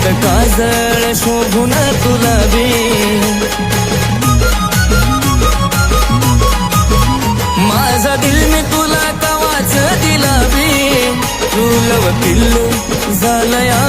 डोळ्यात काजळ शोभून तुला बी माझा दिल मी तुला कवाच दिला बी तुलव पिल्लू झालया